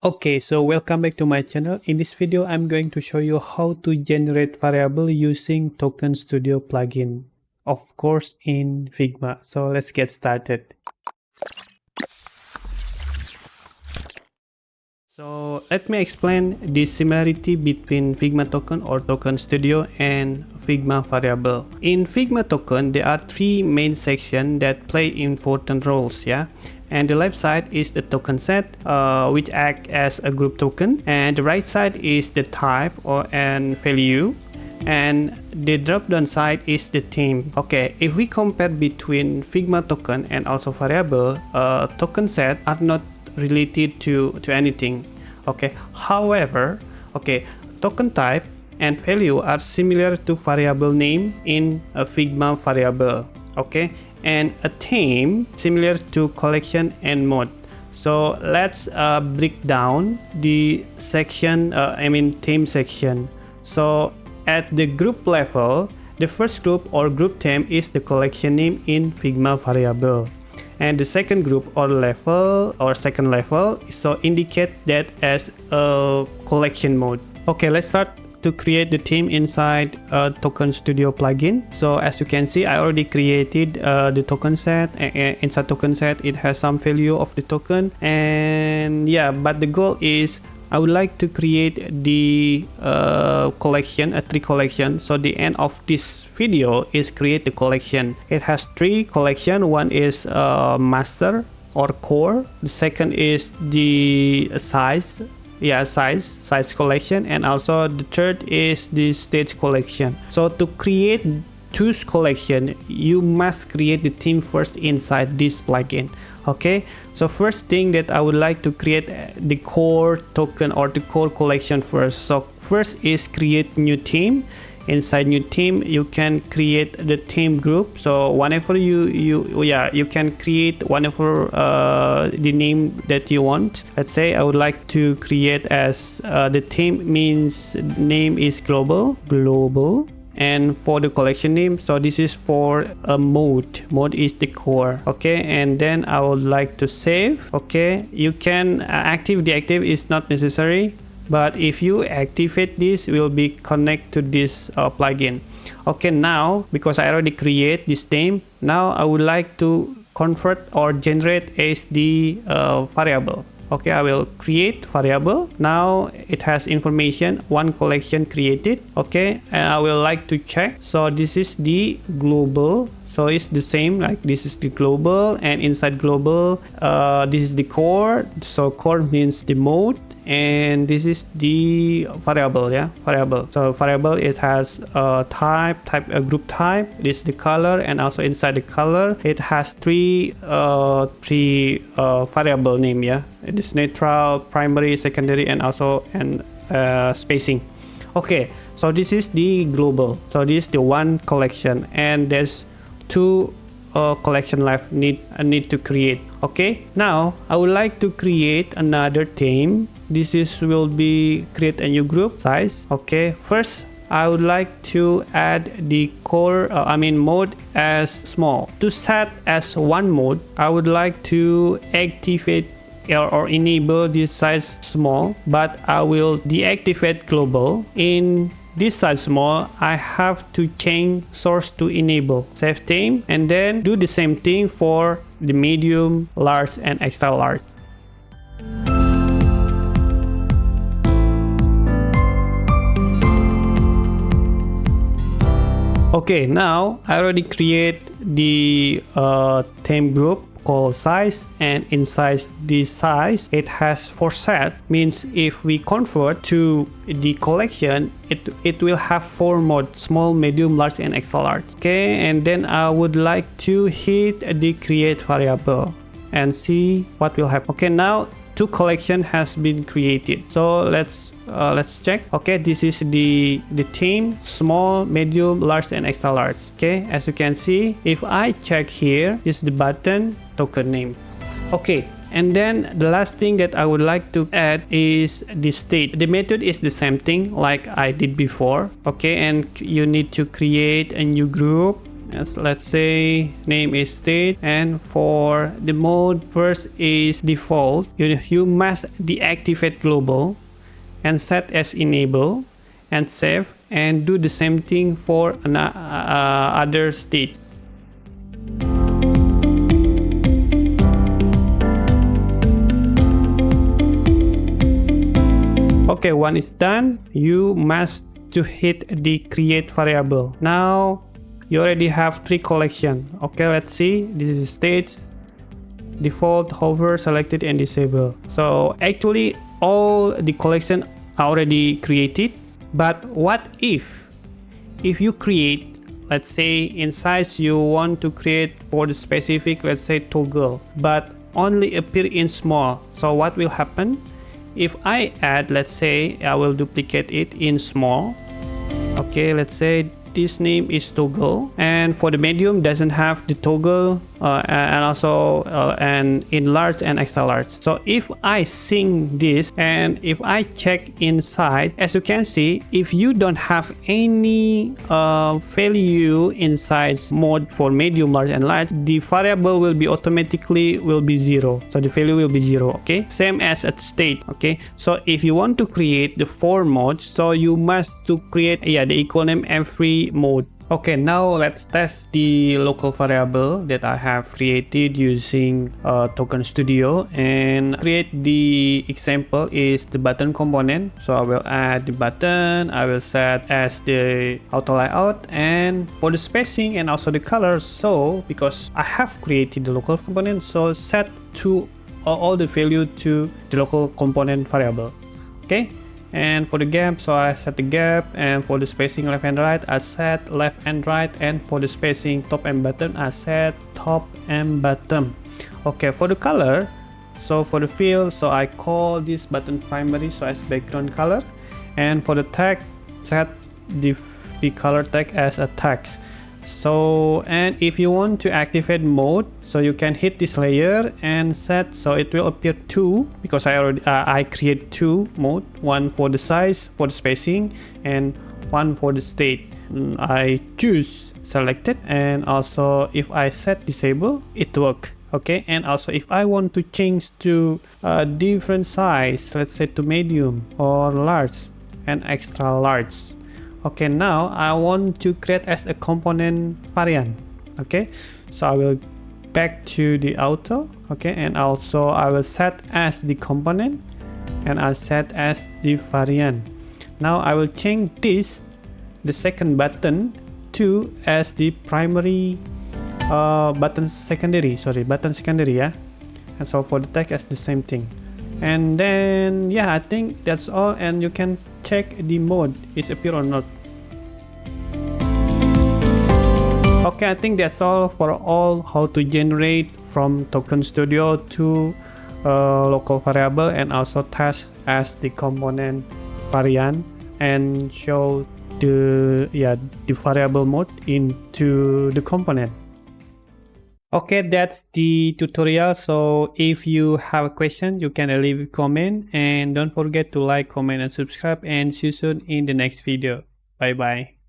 Okay, so welcome back to my channel. In this video, I'm going to show you how to generate variable using Token Studio plugin, of course in Figma. So let's get started. So let me explain the similarity between Figma token or Token Studio and Figma variable. In Figma token, there are three main sections that play important roles, yeah. And the left side is the token set, which act as a group token, and the right side is the type or an value, and the drop down side is the theme. Okay, if we compare between Figma token and also variable, token set are not related to anything. Okay, however, okay, token type and value are similar to variable name in a Figma variable. Okay, and a theme similar to collection and mode. So let's break down the section, theme section. So at the group level, the first group or group theme is the collection name in Figma variable. And the second group or level or second level so indicate that as a collection mode. Okay, let's start to create the theme inside Token Studio plugin. So as you can see, I already created the token set. Inside token set, it has some value of the token, and yeah, but the goal is I would like to create the collection, a tree collection. So the end of this video is create the collection. It has three collection. One is master or core. The second is the size collection, and also the third is the stage collection. So to create choose collection, you must create the theme first inside this plugin. Okay, so first thing that I would like to create the core token or the core collection first. So first is create new theme. Inside new theme, you can create the theme group. So whenever you can create whenever the name that you want. Let's say I would like to create as the theme means name is global, and for the collection name, so this is for a mode is the core. Okay, and then I would like to save. Okay, you can deactive is not necessary, but if you activate this, will be connect to this plugin. Okay, now because I already create this theme, now I would like to convert or generate as the variable. Okay, I will create variable. Now it has information, one collection created. Okay, and I will like to check. So this is the global. So it's the same, like this is the global, and inside global, this is the core. So core means the mode, and this is the variable. Yeah, variable. So variable, it has a group type. This is the color, and also inside the color it has three variable name. Yeah, it is neutral, primary, secondary, and also spacing. Okay, so this is the global. So this is the one collection, and there's two collection left need to create. Okay, now I would like to create another theme. This will be create a new group size. Okay, first I would like to add the core mode as small. To set as one mode, I would like to activate or enable this size small, but I will deactivate global. In this size small, I have to change source to enable. Save theme, and then do the same thing for the medium, large, and extra large. Okay, now I already create the theme group called size, and inside this size it has for set, means if we convert to the collection, it will have four modes: small, medium, large, and extra large. Okay, and then I would like to hit the create variable and see what will happen. Okay, now two collection has been created. So let's check. Okay, this is the theme: small, medium, large, and extra large. Okay, as you can see, if I check here, is the button token name. Okay, and then the last thing that I would like to add is the state. The method is the same thing like I did before. Okay, and you need to create a new group. As let's say name is state, and for the mode first is default. You must deactivate global and set as enable and save, and do the same thing for other state. Okay, when it's done, you must to hit the create variable. Now you already have 3 collections. Okay, let's see. This is state, default, hover, selected, and disable. So actually all the collection are already created. But what if you create, let's say in size you want to create for the specific, let's say toggle, but only appear in small. So what will happen? If I add, let's say I will duplicate it in small. Okay, let's say this name is toggle, and for the medium doesn't have the toggle, and also and in large and extra large. So if I sync this and if I check inside, as you can see, if you don't have any value inside mode for medium, large, and large, the variable will be automatically will be 0. So the value will be 0. Okay, same as at state. Okay, so if you want to create the 4 modes, so you must to create the equal name every mode. Okay, now let's test the local variable that I have created using Token Studio, and create the example is the button component. So I will add the button, I will set as the auto layout, and for the spacing and also the color, so because I have created the local component, so set to all the value to the local component variable. Okay, and for the gap, so I set the gap, and for the spacing left and right I set left and right, and for the spacing top and bottom I set top and bottom. Okay, for the color, so for the fill, so I call this button primary, so as background color, and for the tag, set the color tag as a text. So, and if you want to activate mode, so you can hit this layer and set, so it will appear 2, because I create 2 mode, one for the size, for the spacing, and one for the state. I choose selected, and also if I set disable, it work. Okay, and also if I want to change to a different size, let's say to medium or large and extra large. Okay, now I want to create as a component variant. Okay, so I will back to the auto. Okay, and also I will set as the component, and I set as the variant. Now I will change this, the second button, to as the primary button secondary. Yeah. And so for the tag as the same thing. And then yeah, I think that's all, and you can check the mode is appear or not. Okay, I think that's all for all how to generate from Token Studio to local variable, and also test as the component variant and show the variable mode into the component. Okay, that's the tutorial. So if you have a question, you can leave a comment, and don't forget to like, comment, and subscribe, and see you soon in the next video. Bye bye.